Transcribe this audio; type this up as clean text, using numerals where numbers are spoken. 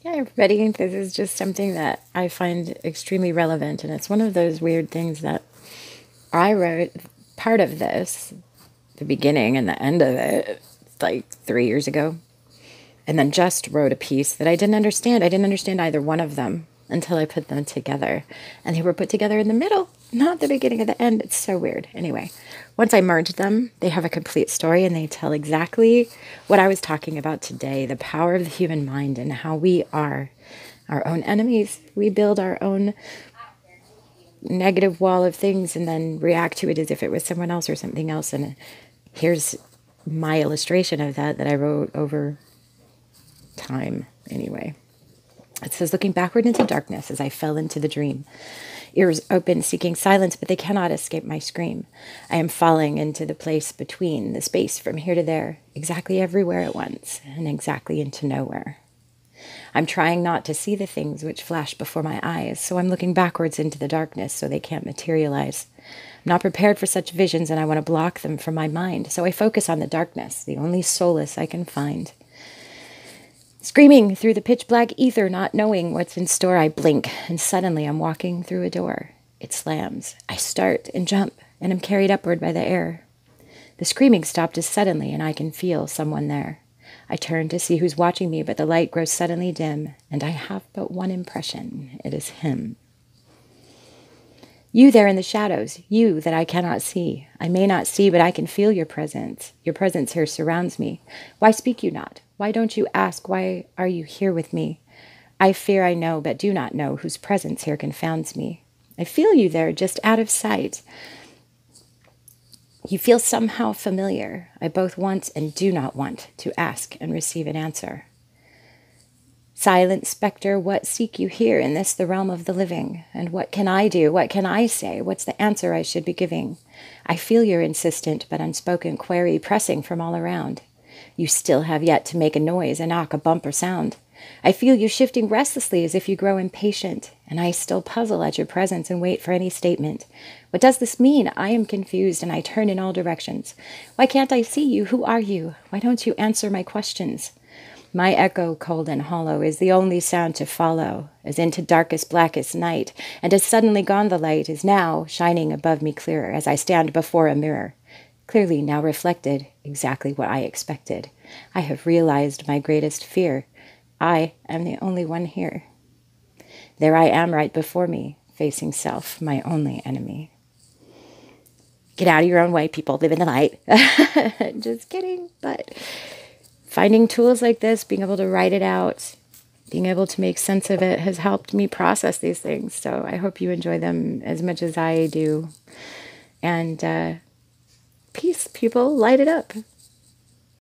Yeah, everybody, this is just something that I find extremely relevant, and it's one of those weird things that I wrote part of this, the beginning and the end of it, like 3 years ago, and then just wrote a piece that I didn't understand. I didn't understand either one of them until I put them together, and they were put together in the middle, not the beginning or the end. It's so weird. Anyway, once I merged them, they have a complete story, and they tell exactly what I was talking about today, the power of the human mind and how we are our own enemies. We build our own negative wall of things and then react to it as if it was someone else or something else. And here's my illustration of that I wrote over time. Anyway, it says, looking backward into darkness as I fell into the dream. Ears open, seeking silence, but they cannot escape my scream. I am falling into the place between, the space from here to there, exactly everywhere at once, and exactly into nowhere. I'm trying not to see the things which flash before my eyes, so I'm looking backwards into the darkness so they can't materialize. I'm not prepared for such visions, and I want to block them from my mind, so I focus on the darkness, the only solace I can find. Screaming through the pitch-black ether, not knowing what's in store, I blink, and suddenly I'm walking through a door. It slams. I start and jump, and am carried upward by the air. The screaming stopped as suddenly, and I can feel someone there. I turn to see who's watching me, but the light grows suddenly dim, and I have but one impression. It is him. You there in the shadows, you that I cannot see. I may not see, but I can feel your presence. Your presence here surrounds me. Why speak you not? Why don't you ask? Why are you here with me? I fear I know, but do not know, whose presence here confounds me. I feel you there, just out of sight. You feel somehow familiar. I both want and do not want to ask and receive an answer. Silent specter, what seek you here in this, the realm of the living? And what can I do? What can I say? What's the answer I should be giving? I feel your insistent but unspoken query pressing from all around. You still have yet to make a noise, a knock, a bump, or sound. I feel you shifting restlessly as if you grow impatient, and I still puzzle at your presence and wait for any statement. What does this mean? I am confused, and I turn in all directions. Why can't I see you? Who are you? Why don't you answer my questions? My echo, cold and hollow, is the only sound to follow, as into darkest, blackest night, and as suddenly gone the light is now shining above me clearer as I stand before a mirror. Clearly now reflected, exactly what I expected. I have realized my greatest fear. I am the only one here. There I am right before me, facing self, my only enemy. Get out of your own way, people. Live in the light. Just kidding, but finding tools like this, being able to write it out, being able to make sense of it has helped me process these things. So I hope you enjoy them as much as I do. And peace, people. Light it up.